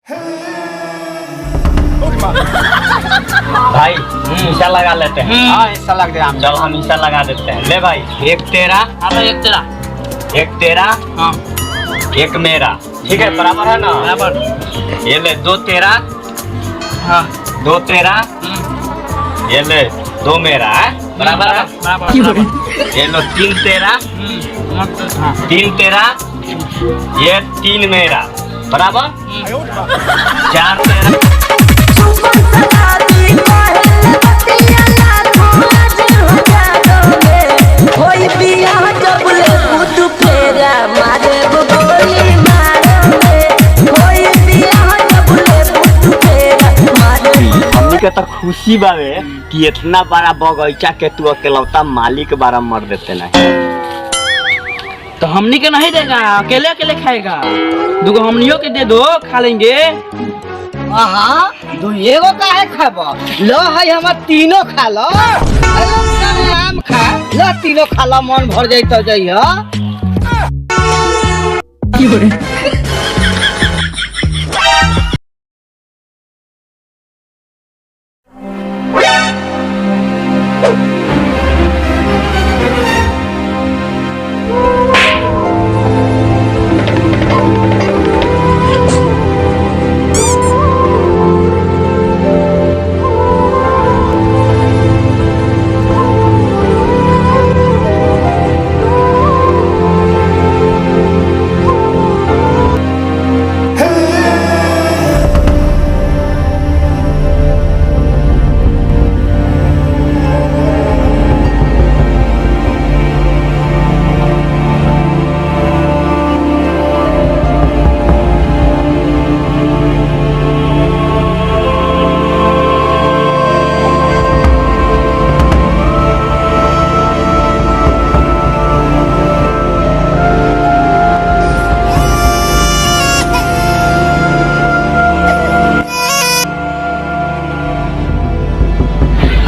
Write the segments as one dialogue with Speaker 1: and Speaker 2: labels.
Speaker 1: भाई ईसा लगा लेते हैं।
Speaker 2: हाँ ईसा लग गया।
Speaker 1: चल हम ईसा लगा देते हैं। ले भाई, एक तेरा,
Speaker 2: हाँ भाई एक तेरा,
Speaker 1: एक तेरा,
Speaker 2: हाँ
Speaker 1: एक मेरा, ठीक है बराबर है ना?
Speaker 2: बराबर।
Speaker 1: ये ले दो तेरा,
Speaker 2: हाँ
Speaker 1: दो तेरा, ये ले दो मेरा है, बराबर है?
Speaker 2: बराबर।
Speaker 1: ये लो तीन तेरा,
Speaker 2: हाँ
Speaker 1: तीन तेरा, ये तीन मेरा, बराबर? चार तेरा, हमनी के तो खुशी बावे कि इतना बड़ा बगीचा के तू अकेलौता मालिक बारा मर देते नहीं।
Speaker 2: तो हमनी के नहीं देगा, अकेले अकेले खाएगा। दुगो हमनियों के दे दो, खा लेंगे।
Speaker 3: हाँ दू एगो काहे खाब? लो है हम तीनों खा लो। आम खा लो, तीनों खा लो, मन भर जाई तो जाइयो।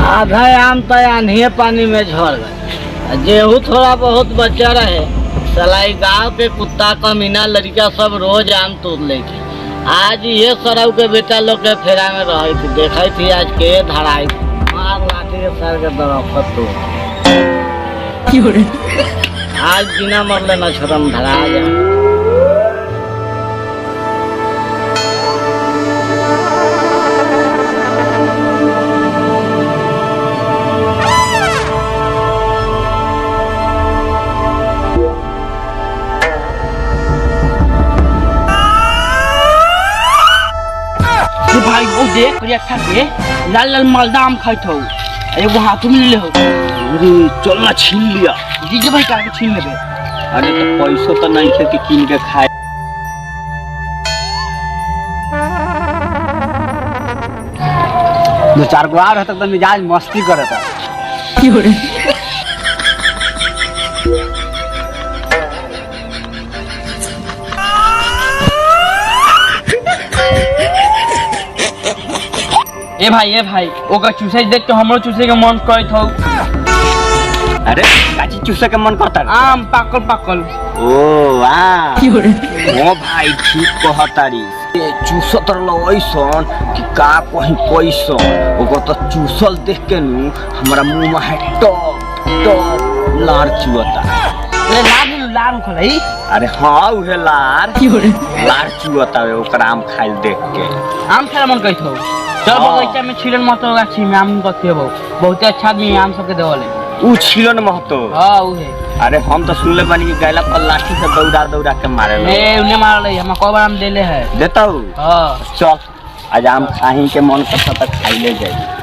Speaker 3: आधा आम तो आन्ही पानी में झड़ गए। गेहूँ थोड़ा बहुत बचा रहे। सलाई गांव के कुत्ता कमीना लड़का सब रोज आम तोड़ लेके। आज ये सरऊ के बेटा लोग के फेरा में रही थी, देखी थी आज के धड़ाई मार लाठी के सर के दरख्त तो आज बिना मरले न छरम धरा जाए।
Speaker 2: भाई वो देख करिया खा के लाल लाल मालदा आम खाई थो, एगो हाथ में ले हो।
Speaker 1: अरे चल ना छीन लिया।
Speaker 2: जीजे भाई का छीन लेबे।
Speaker 1: अरे तो पैसों तो नहीं थे कि कीन के खाए।
Speaker 3: दो चार गो आ रहा तो मिजाज मस्ती करे था।
Speaker 2: ए भाई ओका चूसे देख के हमरो चूसे के मन करत हो।
Speaker 1: अरे काची चूसे के मन करता है?
Speaker 2: आम पाकल पाकल।
Speaker 1: ओ आम। ओ भाई ठीक कहतारी। ये चूसत रहो ऐसन कि का कहीं पैसन। ओको तो चूसल देख के नु हमरा मुंह में है टॉप टॉप लार चुअता।
Speaker 2: ए लार खोलाई।
Speaker 1: अरे हाँ उहे लार चुअता है ओकरा आम खाइल देख के।
Speaker 2: आम खाए मन करत हो। चल बगीचा में छिलन मत होगा, छी में आम कथे हो। बहुत अच्छा आदमी आम सबके देवले।
Speaker 1: ऊ छिलन महतो।
Speaker 2: हां उहे।
Speaker 1: अरे हम तो सुनले बानी कि गैला पर लाठी से दौड़ा दौड़ा के मारे लो।
Speaker 2: ए उने मारले, हम को बार आम देले है।
Speaker 1: देता हूं।
Speaker 2: हां
Speaker 1: चल आज आम खाही के मन करता तक खाई ले जाए।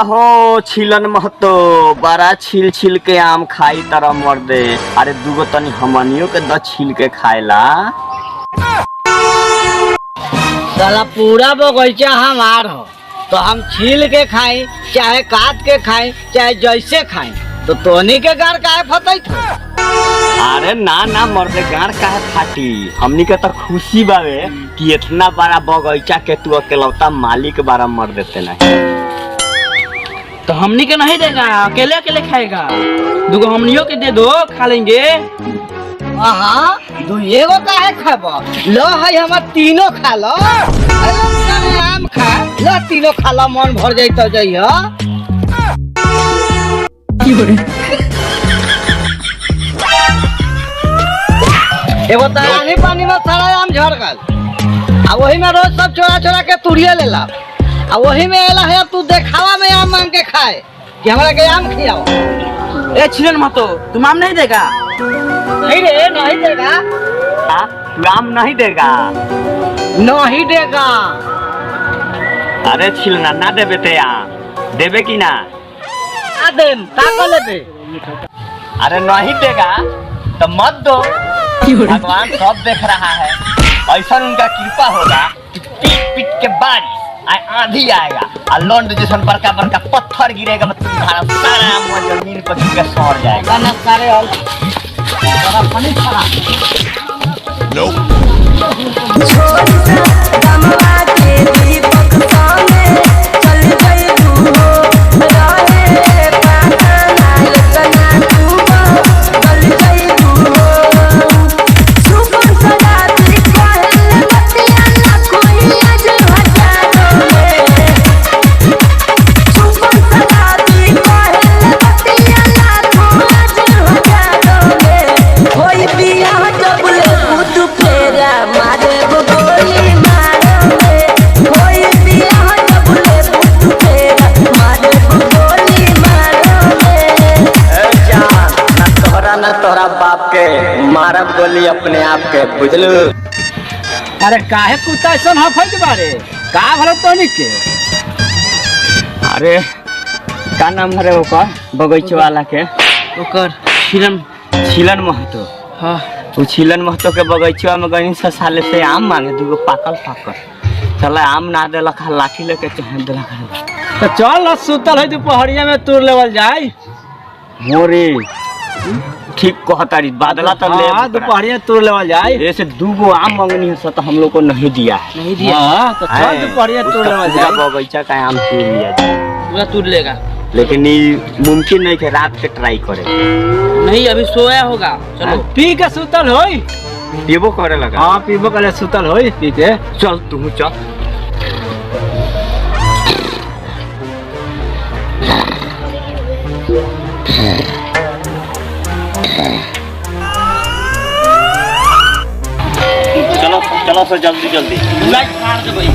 Speaker 1: का हो छिलन महतो बड़ा छिल छिल के आम खाई तरह मर दे। अरे दूगो तनी हमनियों के द छिल के खाएला।
Speaker 3: साला पूरा बगीचा हमार हो तो हम छील के खाई चाहे काट के खाई चाहे जैसे खाई, तो तोनी के गार काहे फतैत हो?
Speaker 1: अरे ना ना मर्दे गाड़ काहे फाटी। हमनी के तो खुशी बावे कि इतना बड़ा बगीचा के तू अकेलौता मालिक बारा मर देते नहीं।
Speaker 2: तो हमनी के नहीं देगा, अकेले अकेले खाएगा। दूगो हमनियों के दे दो, खा लेंगे।
Speaker 3: हाँ तू एगो काहे खाबो? लो है हमार तीनों खा लो। अरे साले आम खा लो, तीनों खा लो, मन भर जाई तो जइयो। एगो तानी पानी में सारा आम झड़ गल, आ वही में रोज सब चोरा चोरा के तुड़िए लेला, आ वही में एला है तू देखावा में आम मांग के खाए कि हमरा के आम खिलाओ।
Speaker 2: ए छिलन महतो, तुम आम नहीं देगा?
Speaker 3: नहीं रे, नहीं देगा।
Speaker 1: तू आम नहीं देगा?
Speaker 3: नहीं देगा।
Speaker 1: अरे छिलना ना देबे ते आम देबे कि ना?
Speaker 3: आदेम का कर लेबे?
Speaker 1: अरे नहीं देगा तो मत दो। भगवान सब देख रहा है। ऐसा उनका कृपा होगा कि पीट पीट के बारिश आंधी आएगा और लौंड जैसा बड़का बड़का पत्थर गिरेगा, तुम्हारा सारा आम जमीन पर गिर के सड़ जाएगा।
Speaker 3: ना सारे और बड़ा पानी खा
Speaker 1: ना तोहरा बाप के मारब गोली अपने आप के, बुझलू?
Speaker 3: अरे काहे कुत्ता ऐसा हफैत बारे? का भलो तोनी के?
Speaker 1: अरे का नाम है ओकर बगीचे वाला के?
Speaker 2: ओकर
Speaker 1: छिलन महतो।
Speaker 2: हाँ
Speaker 1: वो छिलन महतो के बगीचा में गई से साले से आम मांगे, दूगो पाकल चला आम ना देलक, लाठी लेके चढ़ देलक।
Speaker 3: तो चल सुतल है दोपहरिया में तोड़ लेवल जाए।
Speaker 1: मोरे ठीक कहतारी, बादला तो ले
Speaker 3: दोपहरिया तोड़ लेवल जाए।
Speaker 1: ऐसे दूगो आम मंगनी है तो हम लोग को नहीं दिया है।
Speaker 2: नहीं दिया।
Speaker 3: तो चल दोपहरिया तोड़ लेवल जाए।
Speaker 1: बगीचा का आम तोड़ लिया जाए,
Speaker 2: पूरा तोड़ लेगा।
Speaker 1: लेकिन ये मुमकिन नहीं कि रात के ट्राई करे।
Speaker 2: नहीं अभी सोया होगा। चलो
Speaker 3: पी के सुतल होई।
Speaker 1: पीबो करे लगा?
Speaker 3: हाँ पीबो करे सुतल होई पी के।
Speaker 1: चल तू चल। चलो चलो सर जल्दी जल्दी।
Speaker 2: लाइट मार दे भाई।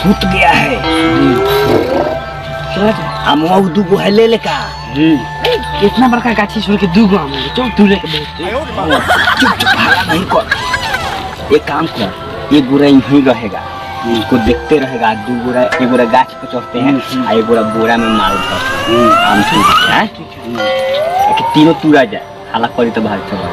Speaker 1: फूट गया है। अमुआ दूगो है ले लेका।
Speaker 2: कितना बड़का गाछी छोड़ के दूगो आम है। चल तू लेके बैठ।
Speaker 1: चुप चुप हाला नहीं कर। एक काम कर, एक गोरा यहीं रहेगा, इसको देखते रहेगा। दो गोरा, एक गोरा गाछ पे चढ़ते हैं और एक गोरा बोरा में माल भरते हैं आम चूर है। तीनों तूरा जाए, हालात पड़ी तो भाग चले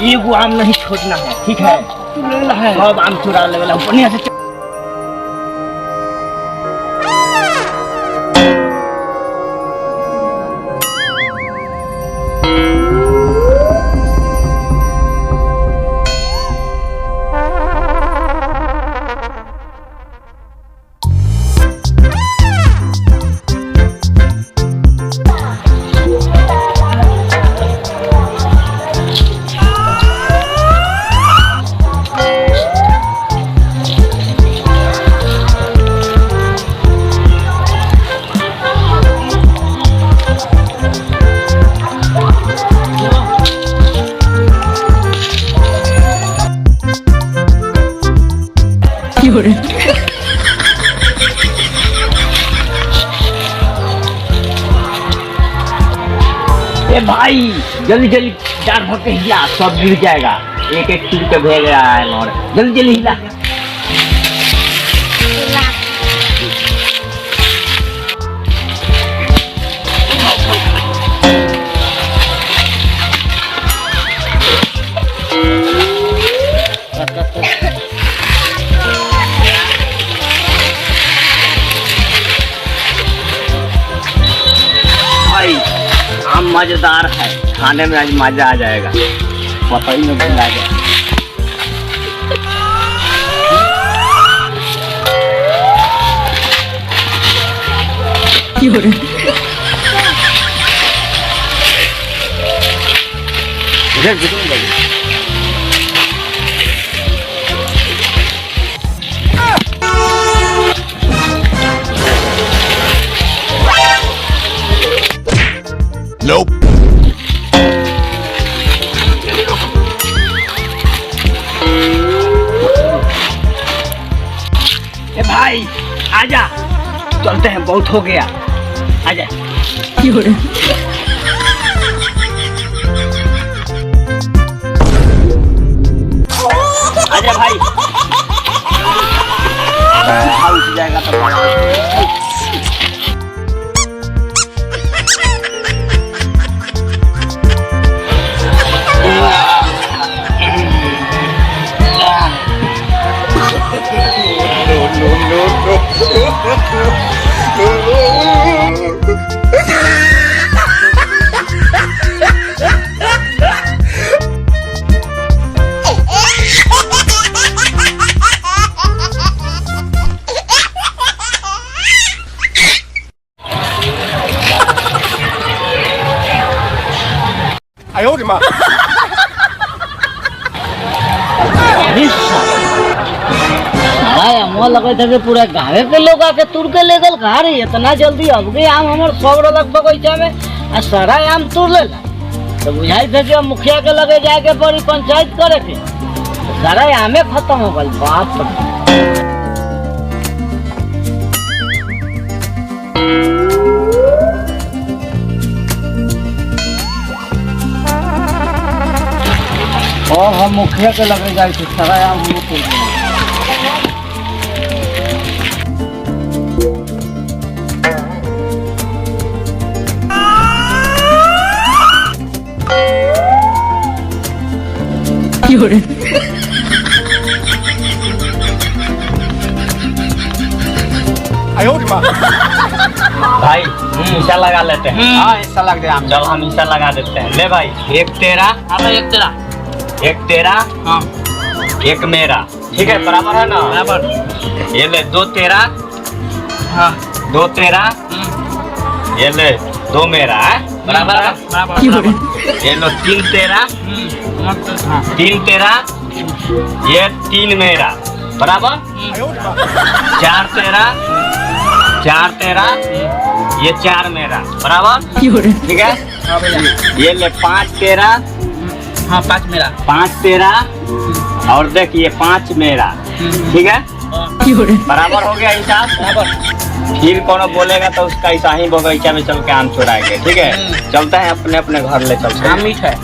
Speaker 1: एगो आम नहीं छोड़ना है, ठीक है? सब आम चुरा लेवल बढ़िया से। ए भाई जल्दी जल्दी चार भर के हिला, सब गिर जाएगा। एक एक टूट के भेज रहा है और जल्दी जल्दी हिला। भाई आम मजेदार है, खाने में आज मजा आ जाएगा, पता ही नहीं भूल गया।
Speaker 4: Nope.
Speaker 1: ए भाई आजा, चलते हैं, बहुत हो गया, आजा। आजा भाई, उठ जाएगा तो
Speaker 3: मोह लगे थे कि पूरा गाँव के लोग आके तुर के ले गल घर इतना जल्दी अब गए आम हमार सब रख बगीचा में आ सारा आम तुर ले तो बुझाई थे कि मुखिया के लगे जाके बड़ी पंचायत करे थे, सारा आमे खत्म हो गल। बाप और हम मुखिया के लगे जाए थे, सारा आम हम तुर ले।
Speaker 1: भाई ईसा लगा लेते हैं। हाँ ईसा लग गया, चल हम ईसा लगा देते हैं। ले भाई, एक तेरा,
Speaker 2: एक तेरा,
Speaker 1: एक तेरा,
Speaker 2: हाँ
Speaker 1: एक मेरा, ठीक है? बराबर है ना?
Speaker 2: बराबर।
Speaker 1: ये ले दो तेरा,
Speaker 2: हाँ
Speaker 1: दो तेरा, ये ले दो मेरा है, बराबर है?
Speaker 2: बराबर।
Speaker 1: ये लो तीन तेरा, तीन तेरा, ये तीन मेरा, बराबर? चार तेरा, 4 तेरा, ये 4 मेरा, बराबर? ठीक है,
Speaker 2: हाँ भैया।
Speaker 1: ये ले 5 तेरा,
Speaker 2: हाँ 5 मेरा।
Speaker 1: 5 तेरा, और देख ये 5 मेरा, ठीक है, बराबर हो गया हिसाब।
Speaker 2: बराबर।
Speaker 1: फिर कोनो बोलेगा तो उसका ऐसा ही बगीचा में चल के आम चुराएंगे, ठीक है? चलते हैं अपने अपने घर ले चलते
Speaker 2: आम
Speaker 1: हैं।
Speaker 2: मीठ है।